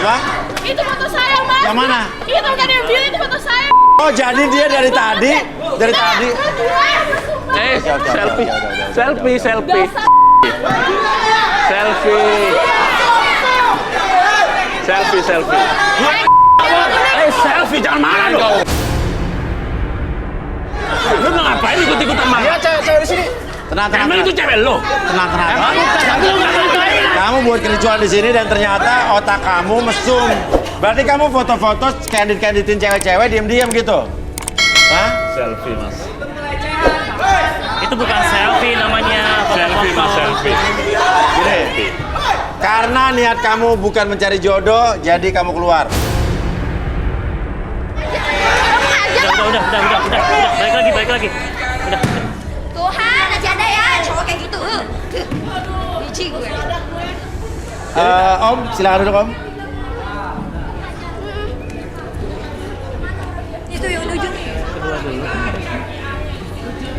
Apa? Itu foto saya, Mas. Yang mana? Itu kan yang bilang itu foto saya. Oh, jadi dia dari tadi? Dari tadi? Selfie. Selfie. Selfie. Selfie, jangan marah dong. Lu ngapain ikut-ikutan marah? Iya, cewek di sini. Tenang. Emang itu cewek lo? Tenang. Kamu nggak ngapain? Kamu buat kericuan di sini dan ternyata otak kamu mesum. Berarti kamu foto-foto candid-canditin cewek-cewek diam-diam gitu? Hah? Selfie, Mas. Itu bukan selfie namanya. Selfie, Mas. Selfie. Gini. Karena niat kamu bukan mencari jodoh, jadi kamu keluar. Udah. Balik lagi. Udah. Tuhan, aja ada ya cowok kayak gitu. Benci gue. Om, silakan duduk Om. Itu yang ujung.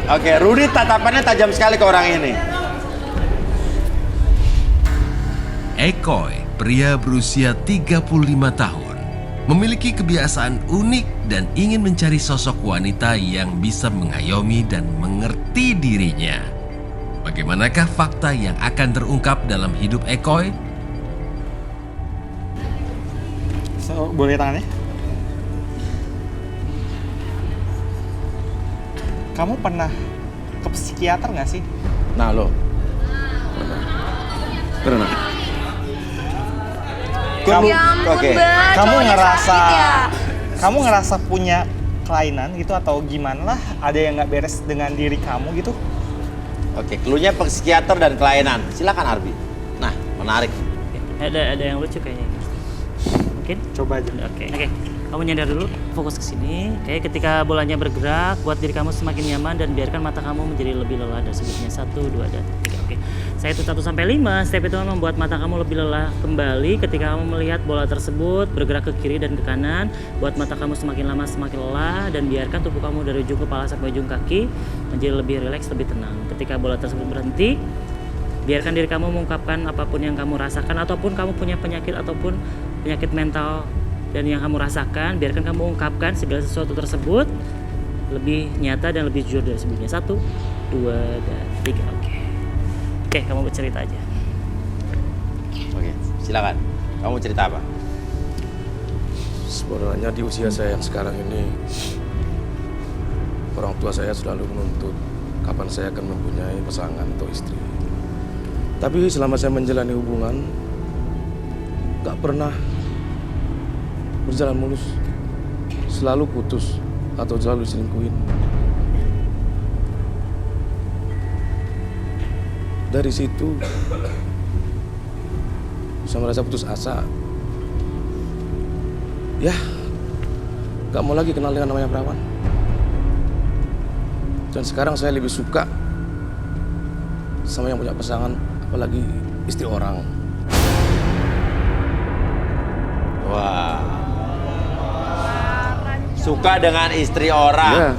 Oke, Rudy tatapannya tajam sekali ke orang ini. Ekoy, pria berusia 35 tahun, memiliki kebiasaan unik dan ingin mencari sosok wanita yang bisa mengayomi dan mengerti dirinya. Bagaimanakah fakta yang akan terungkap dalam hidup Ekoy? Boleh tangannya? Kamu pernah ke psikiater nggak sih? Nah, lo. Pernah. Kamu, Ya ampun, Oke. Mbak. kamu Cowoknya ngerasa, sakit ya? kamu ngerasa punya kelainan gitu atau gimana lah? Ada yang nggak beres dengan diri kamu gitu? Oke, cluenya psikiater dan kelainan. Silakan Arbi. Nah, menarik. Ada yang lucu kayaknya. Mungkin? Coba aja. Oke. Kamu nyadar dulu, fokus ke sini. Oke, ketika bolanya bergerak, buat diri kamu semakin nyaman dan biarkan mata kamu menjadi lebih lelah dan sebutnya 1, 2, dan 3. Oke. Saya hitung 1 sampai 5. Step itu membuat mata kamu lebih lelah kembali ketika kamu melihat bola tersebut bergerak ke kiri dan ke kanan. Buat mata kamu semakin lama semakin lelah dan biarkan tubuh kamu dari ujung kepala sampai ujung kaki menjadi lebih rileks, lebih tenang. Ketika bola tersebut berhenti, biarkan diri kamu mengungkapkan apapun yang kamu rasakan ataupun kamu punya penyakit ataupun penyakit mental dan yang kamu rasakan, biarkan kamu ungkapkan segala sesuatu tersebut lebih nyata dan lebih jujur dari sebelumnya. 1, 2, dan 3. Oke, kamu bercerita aja. Oke, silakan. Kamu cerita apa? Sebenarnya di usia saya yang sekarang ini, orang tua saya selalu menuntut kapan saya akan mempunyai pasangan atau istri. Tapi selama saya menjalani hubungan, gak pernah berjalan mulus. Selalu putus atau selalu diselingkuhin. Dari situ, saya merasa putus asa. Ya, gak mau lagi kenal dengan namanya perawan. Dan sekarang saya lebih suka sama yang punya pasangan, apalagi istri orang. Wah. Suka dengan istri orang. Ya,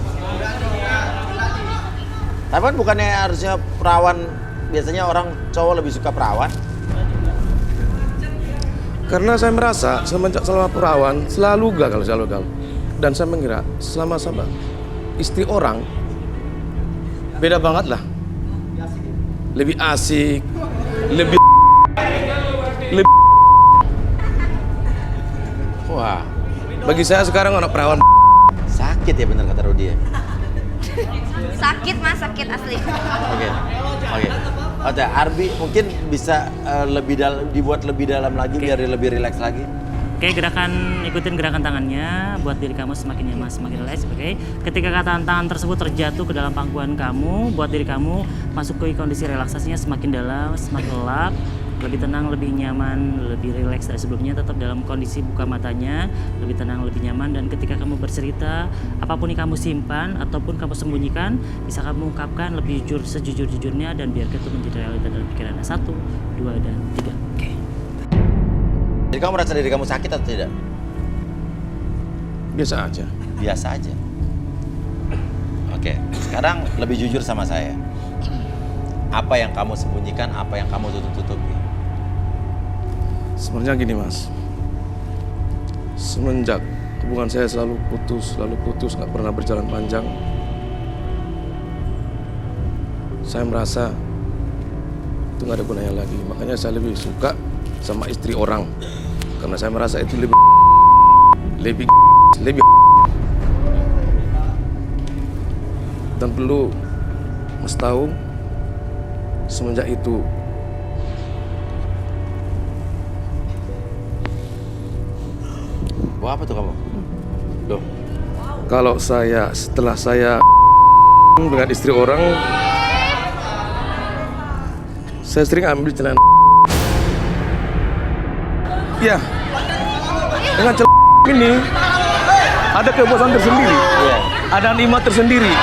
Tapi kan bukannya harusnya perawan, biasanya orang cowok lebih suka perawan. karena saya merasa semenjak selama perawan selalu gagal. Dan saya mengira selama istri orang beda banget lah. Lebih asik, lebih Wah, bagi saya sekarang anak perawan. sakit ya bener kata Rudy ya. Sakit Mas, sakit asli. Oke. Oke, Arbi mungkin bisa dibuat lebih dalam lagi biar lebih rileks lagi. Oke, ikutin gerakan tangannya buat diri kamu semakin nyaman, semakin rileks. Oke, ketika tangan tersebut terjatuh ke dalam pangkuan kamu, buat diri kamu masuk ke kondisi relaksasinya semakin dalam, semakin lelap, lebih tenang, lebih nyaman, lebih rileks dari sebelumnya. Tetap dalam kondisi buka matanya, lebih tenang, lebih nyaman. Dan ketika kamu bercerita, apapun yang kamu simpan ataupun kamu sembunyikan, bisa kamu ungkapkan lebih jujur, sejujur-jujurnya, dan biarkan itu menjadi realita dalam pikirannya. 1, 2, dan 3. Oke. Jadi kamu merasa diri kamu sakit atau tidak? Biasa aja. Biasa aja. Oke, sekarang lebih jujur sama saya. Apa yang kamu sembunyikan, apa yang kamu tutup-tutupi? Sebenarnya gini Mas, semenjak hubungan saya selalu putus, nggak pernah berjalan panjang, saya merasa itu nggak ada gunanya lagi. Makanya saya lebih suka sama istri orang, karena saya merasa itu lebih dan perlu Mas tahu, semenjak itu Wah, apa tuh kamu? Loh, kalau setelah saya dengan istri orang, saya sering ambil celana. Ya, dengan celana ini ada kepuasan tersendiri, ada nikmat tersendiri.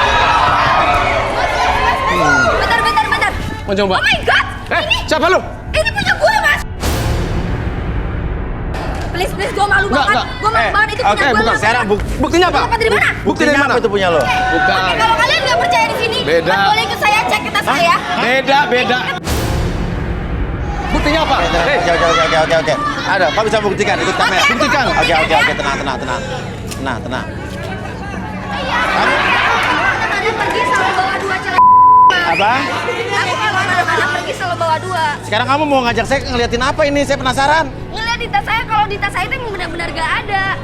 Bentar. Mau coba? Oh my god! Siapa lu? Ini punya gue, Mas! Please, gue malu banget. Gue malu banget, itu punya gue. bukan. sekarang Buktinya apa? Dapat dari mana? Bukti dari mana? apa itu punya lo? Bukan. Oke, kalau kalian nggak percaya di sini, Beda. Mas boleh ikut saya cek ke tas saya. Beda. Buktinya apa? Oke. Ada, kamu bisa buktikan, ikut kamera. Buktikan. Oke, tenang. Aku pergi selalu bawa 2 celana. Apa? Aku kalau anak-anak pergi selalu bawa 2. Sekarang kamu mau ngajak saya ngeliatin apa ini? Saya penasaran. Ngeliat di tas saya, kalau di tas saya itu emang benar-benar gak ada.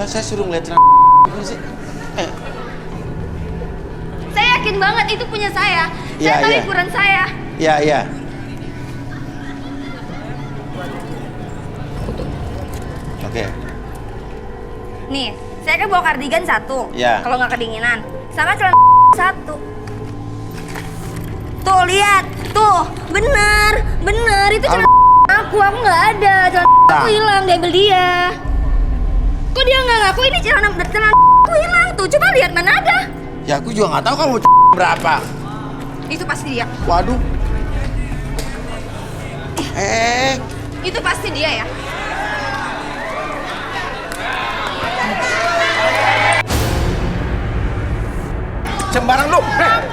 Saya suruh ngeliat celana ini sih. Saya yakin banget itu punya saya. Iya, Saya tahu iya. ukuran saya. Iya. Oke. Nih, saya kan bawa kardigan 1. Iya. Kalau nggak kedinginan. Sama celana 1. Tuh, lihat. Tuh, bener. Itu celana aku nggak ada. Celana aku hilang, diambil dia. Kok dia nggak ngaku ini celana aku hilang? Tuh, coba lihat mana ada. Ya aku juga nggak tahu kamu berapa. Itu pasti dia. Waduh. Itu pasti dia ya. Sembarang lu.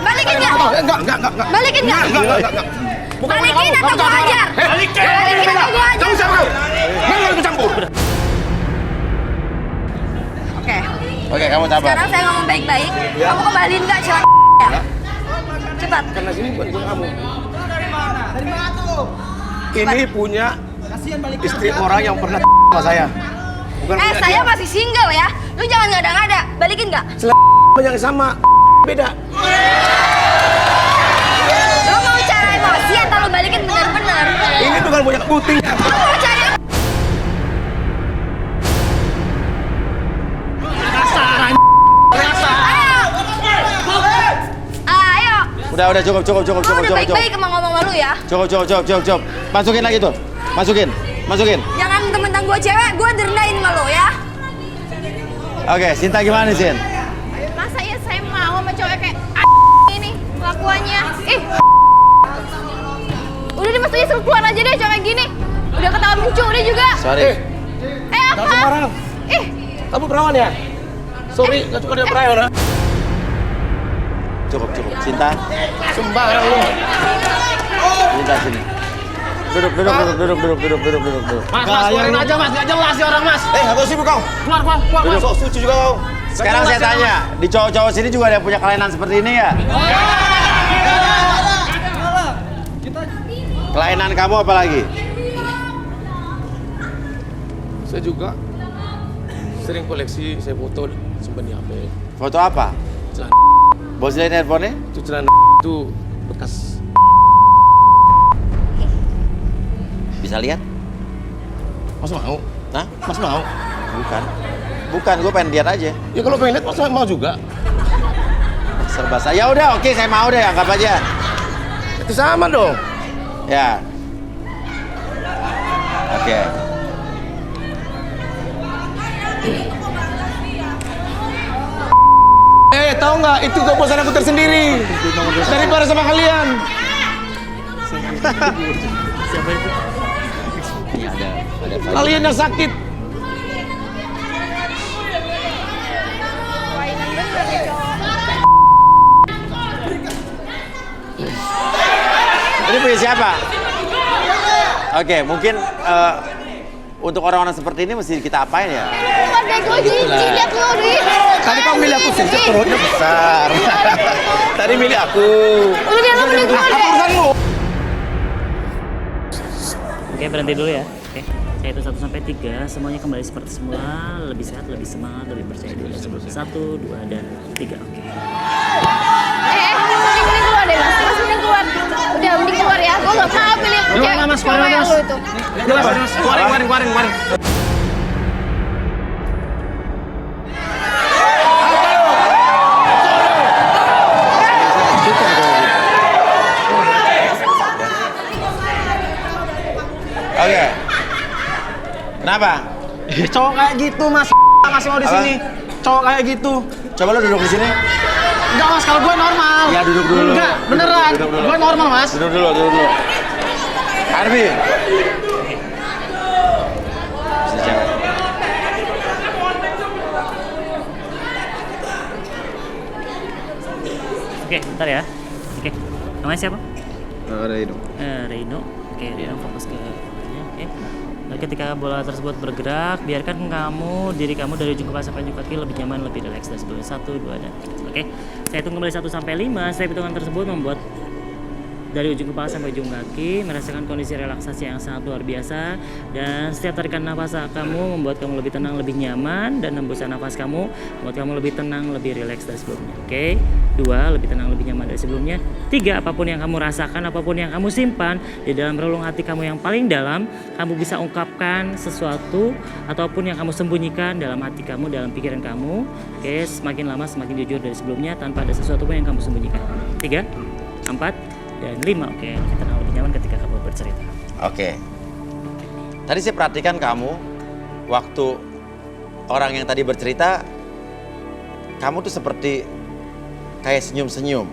Balikin nggak? Enggak. Balikin nggak? Balikin atau gua ajar? Balikin atau gua ajar? Kamu siapa kau? Jangan ikut campur. Oke, kamu sabar. Sekarang saya ngomong baik-baik. Kamu kembaliin nggak celana ya? Cepat. Karena sini bukan kamu. Ini punya istri orang yang pernah sama saya. Bukan punya Saya dia. masih single ya. Lu jangan ngada-ngada. Balikin nggak? Yang sama beda. Lu mau cara emosi atau lu balikin benar-benar? Ini bukan punya putih. Lu mau cari Ayo. Udah cukup. Lu udah baik-baik emang ngomong sama lu ya. Cukup. Masukin lagi tuh. Masukin. Jangan mentang-mentang gua cewek, gua direndahin sama lu ya. Oke, Sinta gimana, Sin? Masa ya saya mau sama cowok kayak ini kelakuannya. Udah deh Mas, suruh keluar aja deh cowok kayak gini. Udah ketawa lucu dia juga. Sorry. Apa? Jangan sembarang. Kamu perawan ya? Sorry, nggak suka dia perawan. Cukup. Sinta. Sembarang lu. Sinta sini. Duduk. Mas, keluarin aja mas, nggak jelas sih orang mas. Aku sibuk kau. Keluar mas. Sok suci juga kau. Sekarang saya tanya, di cowok-cowok sini juga ada yang punya kelainan seperti ini ya? Kelainan kamu apa lagi? Saya juga sering koleksi, saya foto simpan di HP. Foto apa? Celana Bosnya handphonenya? itu celana itu bekas. Bisa lihat? Mas mau? Nah, Mas mau? bukan, gue pengen lihat aja. Ya kalau pengen lihat Mas mau juga. Serba saya. Ya udah, oke, saya mau deh, anggap aja. Itu sama dong. Ya. Oke. Tahu nggak? Itu kepuasan aku tersendiri daripada sama kalian. Ini ada Kalian yang sakit. Ini punya siapa? Oke, mungkin untuk orang-orang seperti ini mesti kita apain ya? Bukan deh, gue jijik liat lu, Ri. Tadi kau milih aku sih, perutnya besar. Tadi milih aku. Udah dia milih gue deh. Urusanmu. Oke, berhenti dulu ya. Oke, saya hitung 1 sampai 3, semuanya kembali seperti semula, lebih sehat, lebih semangat, lebih percaya diri. 1, 2, dan 3. Oke. Mending keluar deh, Mas. Mas, mending keluar. Udah, mending keluar ya. Gue gak mau pilih Gimana, Mas? Keluar, cewek Mas. lu itu. Jelas, Mas. Keluarin. Oke. Kenapa? Cowok kayak gitu, Mas. Masih mau di Apa? sini. Cowok kayak gitu. Coba lu duduk di sini. Enggak, Mas, kalau gue normal. Ya, duduk dulu. Enggak, beneran. Duduk dulu. Gue normal, Mas. Duduk dulu. Arbi. Si cewek. Oke, bentar ya. Oke, namanya siapa? Reino. Reino. Oke, Reino fokus ke oke. Nah, ketika bola tersebut bergerak, biarkan diri kamu dari ujung kepala sampai ujung kaki lebih nyaman, lebih rileks dari sebelumnya. 1, 2, dan 3. Oke, saya hitung kembali 1 sampai 5. Step hitungan tersebut membuat dari ujung kepala sampai ujung kaki merasakan kondisi relaksasi yang sangat luar biasa, dan setiap tarikan nafas kamu membuat kamu lebih tenang, lebih nyaman, dan hembusan nafas kamu membuat kamu lebih tenang, lebih rileks dari sebelumnya. Oke, 2, lebih tenang, lebih nyaman dari sebelumnya. 3, apapun yang kamu rasakan, apapun yang kamu simpan di dalam relung hati kamu yang paling dalam, kamu bisa ungkapkan sesuatu ataupun yang kamu sembunyikan dalam hati kamu, dalam pikiran kamu. Oke, semakin lama semakin jujur dari sebelumnya tanpa ada sesuatu pun yang kamu sembunyikan. 3, 4, dan 5. Oke, lebih tenang, lebih nyaman ketika kamu bercerita. Oke. Tadi saya perhatikan kamu waktu orang yang tadi bercerita, kamu tuh seperti kayak senyum-senyum.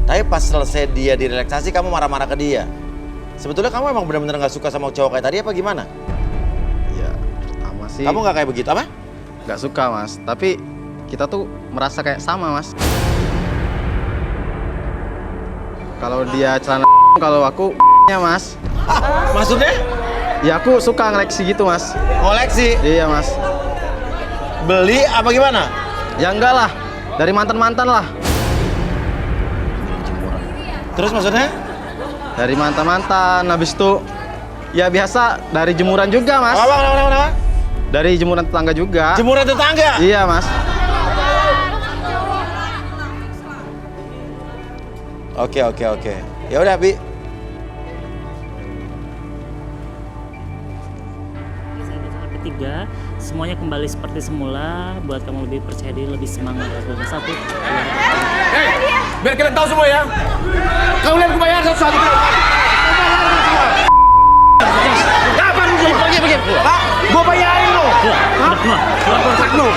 Tapi pas selesai dia direlaksasi, kamu marah-marah ke dia. Sebetulnya kamu emang benar-benar nggak suka sama cowok kayak tadi apa gimana? Ya, pertama sih Kamu nggak kayak begitu apa? nggak suka, Mas. Tapi kita tuh merasa kayak sama, Mas. Kalau dia celana kalau aku nya, Mas. Maksudnya? Ya aku suka ngeleksi gitu, Mas. Koleksi? Iya, Mas. Beli apa gimana? Ya enggak lah. Dari mantan-mantan lah. Terus maksudnya? Dari mantan-mantan, habis itu ya biasa dari jemuran juga, Mas. Apa? Dari jemuran tetangga juga. Jemuran tetangga? Iya, Mas. Oke. Ya udah, Bi. Ketiga, semuanya kembali seperti semula, buat kamu lebih percaya diri, lebih semangat. 1, 2, Biar kalian tahu semua ya. Kalian kebayar satu-satu. Kapan lu pergi? Pak, gua bayarin lu. keluar. Kontrak lu.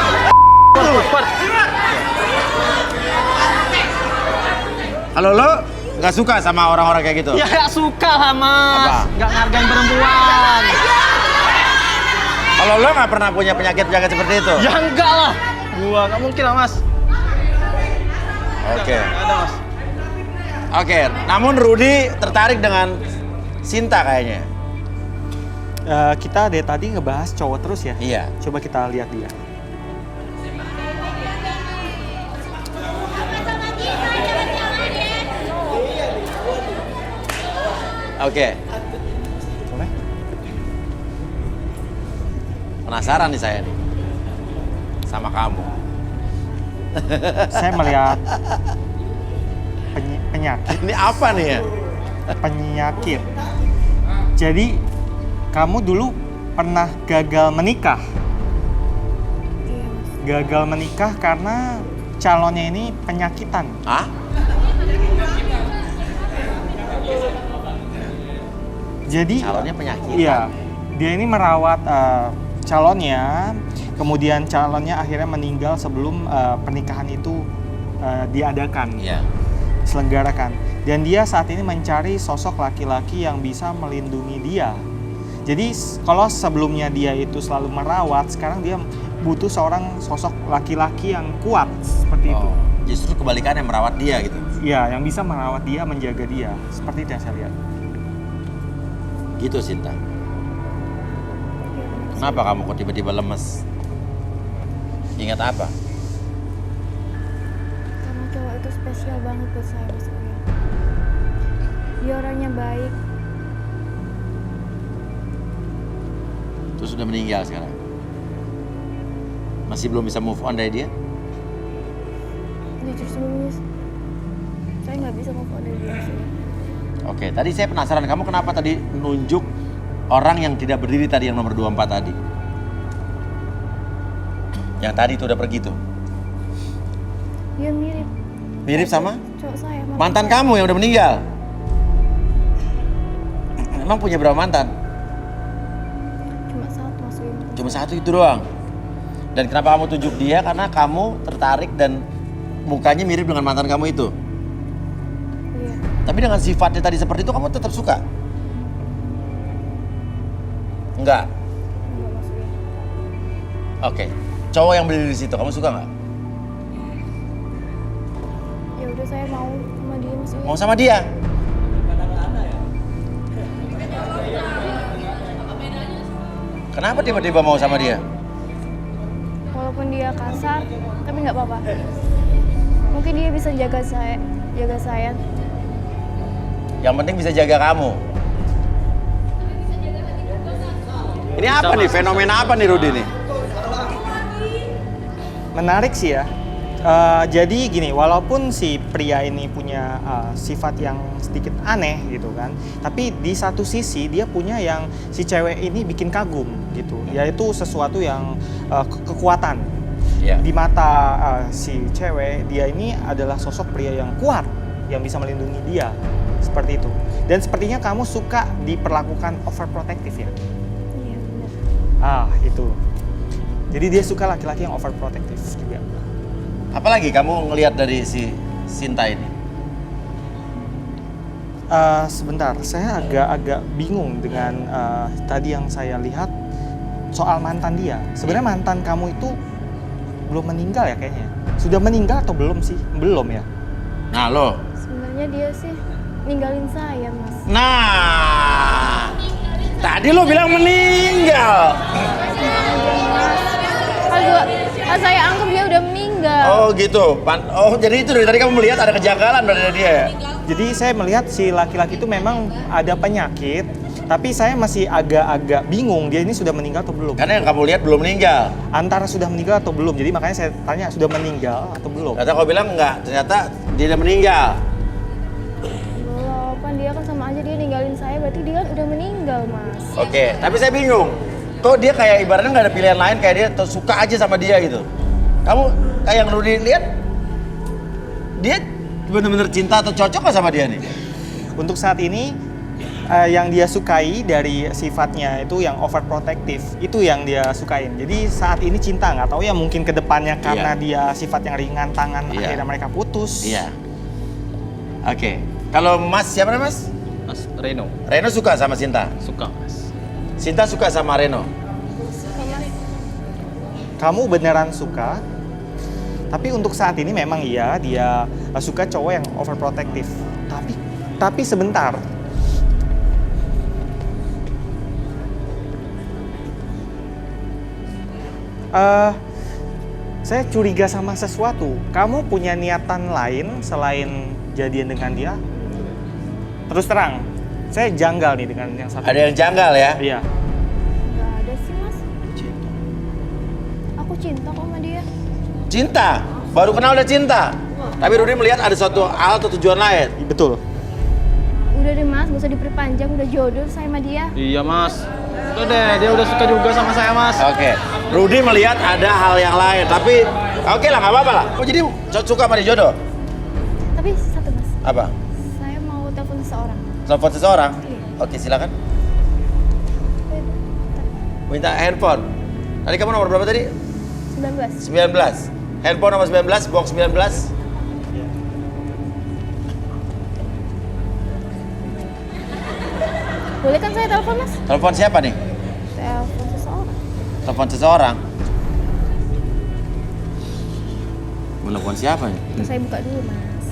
Kalau lo nggak suka sama orang-orang kayak gitu? Ya nggak suka lah, Mas. Apa? Nggak ngargain perempuan. Kalau lo nggak pernah punya penyakit-penyakit seperti itu? Ya enggak lah. Gua nggak mungkin lah, Mas. Oke. Nggak ada, Mas. Oke, namun Rudy tertarik dengan Sinta kayaknya. Kita dari tadi ngebahas cowok terus ya. Iya. Coba kita lihat dia. Oke. Boleh? Penasaran nih saya nih sama kamu. Saya melihat penyakit. Ini apa nih ya? Penyakit. Jadi kamu dulu pernah gagal menikah. Gagal menikah karena calonnya ini penyakitan. Hah? Jadi Calonnya penyakitan? Iya, dia ini merawat calonnya, kemudian calonnya akhirnya meninggal sebelum pernikahan itu diadakan, Iya. selenggarakan. Dan dia saat ini mencari sosok laki-laki yang bisa melindungi dia. Jadi kalau sebelumnya dia itu selalu merawat, sekarang dia butuh seorang sosok laki-laki yang kuat seperti itu. Oh, justru kebalikannya merawat dia gitu. Iya, yang bisa merawat dia, menjaga dia. Seperti itu yang saya lihat. Gitu Sinta. Kenapa kamu kok tiba-tiba lemes? Ingat apa? Karena cowok itu spesial banget buat saya, Mas Uya. Dia orangnya baik. Terus sudah meninggal sekarang. Masih belum bisa move on dari dia? Jujur sebelumnya, saya nggak bisa move on dari dia, Mas Uya. Oke, tadi saya penasaran kamu kenapa tadi nunjuk orang yang tidak berdiri tadi, yang nomor 24 tadi. Yang tadi itu udah pergi tuh. Dia mirip. Mirip sama Cowok saya. mantan kamu yang udah meninggal. Emang punya berapa mantan? Cuma satu, Mas Uya. Cuma satu itu doang. Dan kenapa kamu tunjuk dia? Karena kamu tertarik dan mukanya mirip dengan mantan kamu itu. Iya. Tapi dengan sifatnya tadi seperti itu kamu tetap suka? Enggak. Enggak, Mas Uya. Oke. Cowok yang berdiri di situ kamu suka nggak? Ya udah, saya mau sama dia, Mas Uya. Mau sama dia? Kenapa tiba-tiba mau sama dia? Walaupun dia kasar, tapi nggak apa-apa. Mungkin dia bisa jaga saya. Yang penting bisa jaga kamu. Ini apa nih? Fenomena apa nih Rudi nih? Menarik sih ya. Jadi gini, walaupun si pria ini punya sifat yang sedikit aneh gitu kan, tapi di satu sisi dia punya yang si cewek ini bikin kagum gitu, yaitu sesuatu yang kekuatan. Iya. Di mata si cewek, dia ini adalah sosok pria yang kuat, yang bisa melindungi dia, seperti itu. Dan sepertinya kamu suka diperlakukan overprotective ya? Iya, benar. Itu. Jadi dia suka laki-laki yang overprotective juga. Apalagi kamu ngelihat dari si Sinta ini? Sebentar, saya agak bingung dengan tadi yang saya lihat soal mantan dia. Sebenarnya mantan kamu itu belum meninggal ya kayaknya? Sudah meninggal atau belum sih? Belum ya? Nah lo. Sebenarnya dia sih ninggalin saya, Mas. Nah, tadi lo bilang meninggal. Pas saya anggap dia udah meninggal. Oh gitu. Oh jadi itu dari tadi kamu melihat ada kejanggalan dari dia ya? Jadi saya melihat si laki-laki itu memang ada penyakit, tapi saya masih agak-agak bingung dia ini sudah meninggal atau belum. Karena yang kamu lihat belum meninggal. Antara sudah meninggal atau belum, jadi makanya saya tanya sudah meninggal atau belum. Ternyata kau bilang enggak, ternyata dia udah meninggal. Belum, kan dia kan sama aja dia ninggalin saya, berarti dia kan udah meninggal, Mas. Oke, tapi saya bingung. Kok dia kayak ibaratnya nggak ada pilihan lain, kayak dia suka aja sama dia gitu. Kamu kayak yang Rudi lihat, dia benar-benar cinta atau cocok nggak sama dia nih? Untuk saat ini yang dia sukai dari sifatnya itu yang overprotective, itu yang dia sukain. Jadi saat ini cinta, nggak tahu ya mungkin kedepannya karena dia sifat yang ringan tangan akhirnya mereka putus. Iya. Oke. Kalau Mas siapa namanya Mas? Mas Reno. Reno suka sama Sinta. Suka, Mas. Sinta suka sama Reno. Kamu beneran suka, tapi untuk saat ini memang iya dia suka cowok yang overprotective. Tapi sebentar. Saya curiga sama sesuatu. Kamu punya niatan lain selain jadian dengan dia? Terus terang, saya janggal nih dengan yang satu. Ada yang janggal ya? Iya. Nggak ada sih, Mas. Aku cinta kok sama dia. Cinta? Baru kenal udah cinta? Tapi Rudi melihat ada suatu hal atau tujuan lain? Betul. Udah deh, Mas, gak usah diperpanjang, udah jodoh saya sama dia. Iya, Mas. Udah deh, dia udah suka juga sama saya, Mas. Oke. Rudi melihat ada hal yang lain, tapi oke lah, nggak apa-apa lah. Oh, jadi suka sama dia jodoh? Tapi satu, Mas. Apa? Saya mau telepon seseorang. Telepon seseorang? Iya. Oke, silakan. Minta handphone. Tadi kamu nomor berapa tadi? 19. 19. Handphone nomor 19, box 19. Boleh kan saya telepon, Mas? Telepon siapa nih? Telepon seseorang. Telepon seseorang. Menelepon siapa nih? Saya buka dulu, Mas.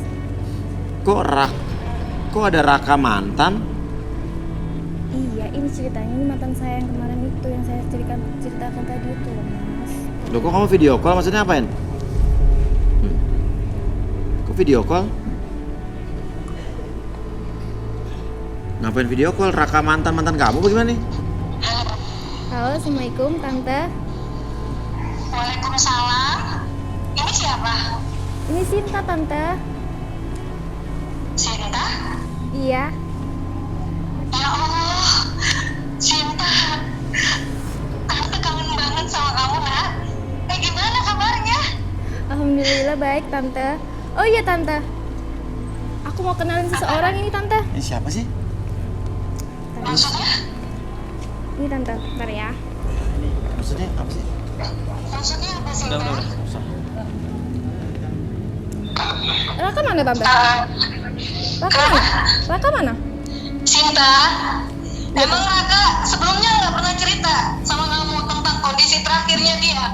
Kok ada Raka mantan? Iya, ini ceritanya ini mantan saya yang kemarin itu yang saya ceritakan tadi itu loh Mas. Loh kok kamu video call maksudnya apain? Kok video call? Ngapain video call? Raka mantan kamu bagaimana nih? Halo, Assalamualaikum Tante. Waalaikumsalam. Ini siapa? Ini Sinta Tante. Sinta? Iya. Ya Allah, Sinta. Tante kangen banget sama kamu, Nak. Gimana kabarnya? Alhamdulillah baik Tante. Oh iya Tante. Aku mau kenalin seseorang ini Tante. Ini siapa sih? Maksudnya? Ini Tante, bentar ya. Maksudnya apa sih? Maksudnya apa, Sinta? Udah. Raka mana Tante? Raka mana? Sinta, emang Raka sebelumnya nggak pernah cerita sama kamu tentang kondisi terakhirnya dia?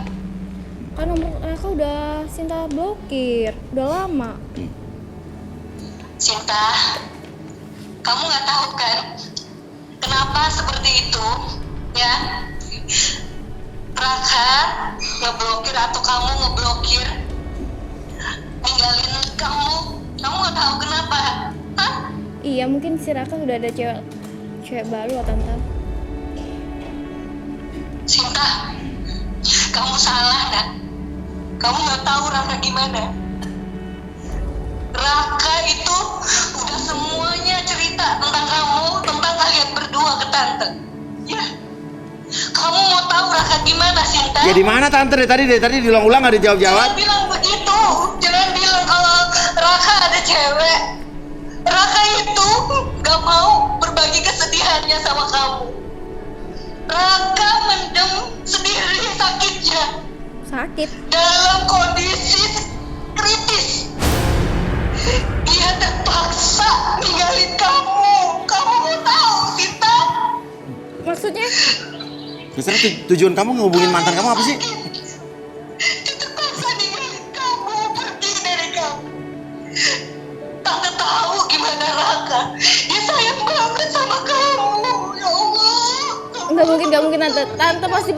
Kan nomor Raka udah Sinta blokir, udah lama. Sinta, kamu nggak tahu kan kenapa seperti itu, ya? Raka ngeblokir atau kamu ngeblokir, ninggalin kamu nggak tahu kenapa, hah? Iya mungkin si Raka udah ada cewek baru loh Tante. Sinta, kamu salah, Nak. Kamu nggak tahu Raka gimana. Raka itu udah semuanya cerita tentang kamu, tentang kalian berdua ke Tante. Ya, kamu mau tahu Raka gimana, Sinta? Ya di mana Tante dari tadi diulang-ulang nggak dijawab-jawab? Jangan bilang begitu. Jangan bilang kalau Raka ada cewek. Raka itu gak mau berbagi kesedihannya sama kamu. Raka mendem sendiri sakitnya. Sakit. Dalam kondisi kritis. Dia terpaksa ninggalin kamu. Kamu mau tahu, Sinta? Maksudnya? Terus tujuan kamu ngehubungin mantan kamu apa sih? Dia terpaksa ninggalin kamu, pergi dari kamu. Tante tahu gimana Raka. Dia sayang banget sama kamu. Ya Allah. Nggak mungkin Tante. Tante pasti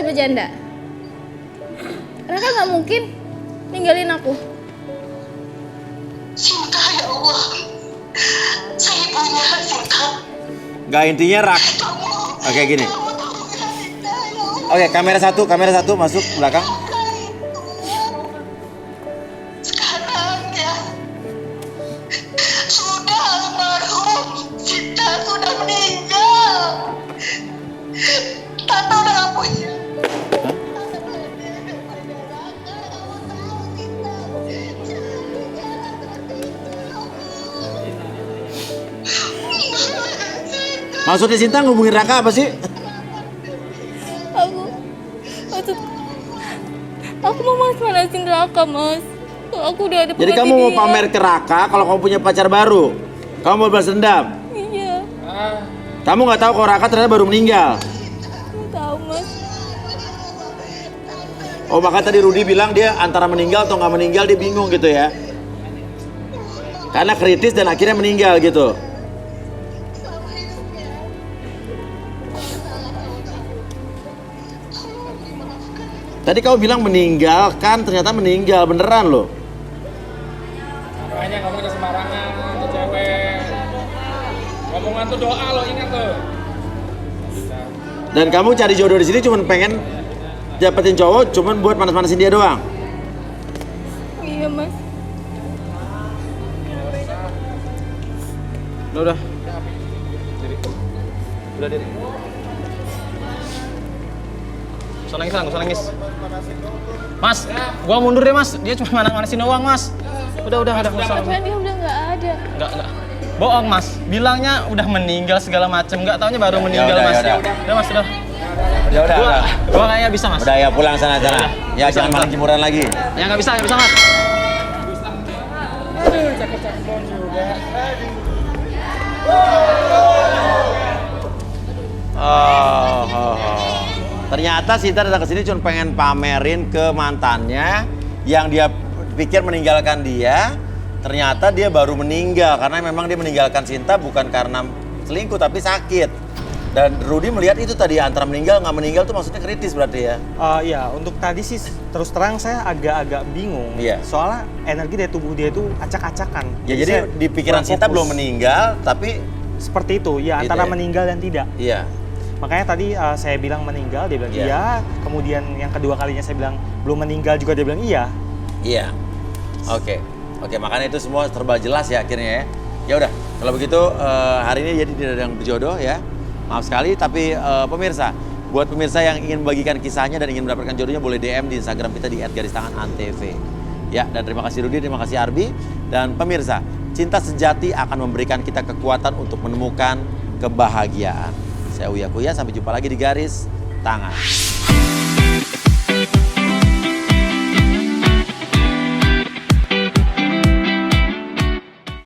bercanda. Raka nggak mungkin ninggalin aku. Sinta, ya Allah. Saya punya Sinta. Nggak intinya Kamu. Oke gini. Kamu tahu nggak, Sinta? Ya Allah. Oke kamera satu masuk belakang. Sekarang ya sudah almarhum, Sinta sudah meninggal. Tante udah gak punya. Maksudnya Sinta ngubungin Raka apa sih? Aku mau manasin Raka Mas. Aku udah ada. Jadi kamu mau pamer ke Raka kalau kamu punya pacar baru? Kamu mau balas dendam? Iya. Kamu nggak tahu kalau Raka ternyata baru meninggal? Nggak tahu Mas. Oh maka tadi Rudi bilang dia antara meninggal atau nggak meninggal dia bingung gitu ya? Karena kritis dan akhirnya meninggal gitu. Tadi kamu bilang meninggal, kan ternyata meninggal beneran loh. Makanya kamu jangan sembarangan ke cewek. Ngomongan tuh doa lo, ingat tuh. Dan kamu cari jodoh di sini cuma pengen dapetin cowok, cuma buat manas-manasin dia doang. Iya Mas. Udah. Udah diri. Usah nangis. Mas, gua mundur deh Mas. Dia cuma manasin doang Mas. Udah. Kan dia udah nggak ada. Enggak. Bohong Mas. Bilangnya udah meninggal segala macem. Enggak taunya baru meninggal udah, Mas. ya udah. Udah Mas, udah. Ya udah. Gua kayaknya bisa Mas. Udah ya pulang sana. Ya Bisa, jangan maling jemuran lagi. Ya nggak bisa Mas. Aduh, cakep-cakep juga. Ternyata Sinta datang ke sini cuma pengen pamerin ke mantannya yang dia pikir meninggalkan dia. Ternyata dia baru meninggal karena memang dia meninggalkan Sinta bukan karena selingkuh tapi sakit. Dan Rudy melihat itu tadi antara meninggal nggak meninggal tuh maksudnya kritis berarti ya? Ya, untuk tadi sih terus terang saya agak-agak bingung. Iya. Soalnya energi dari tubuh dia itu acak-acakan. Ya jadi saya di pikiran kurang Sinta fokus. belum meninggal tapi Seperti itu, ya Gitu antara ya? meninggal dan tidak. iya. Makanya tadi saya bilang meninggal, dia bilang Iya. iya. Kemudian yang kedua kalinya saya bilang belum meninggal juga, dia bilang iya. Iya. Oke. Oke, makanya itu semua serba jelas ya akhirnya ya. Ya udah, kalau begitu hari ini jadi tidak ada yang berjodoh ya. Maaf sekali, tapi pemirsa, buat pemirsa yang ingin membagikan kisahnya dan ingin mendapatkan jodohnya boleh DM di Instagram kita di @garistanganantv. Ya, dan terima kasih Rudy, terima kasih Arbi. Dan pemirsa, cinta sejati akan memberikan kita kekuatan untuk menemukan kebahagiaan. Saya Uya Kuya, sampai jumpa lagi di Garis Tangan.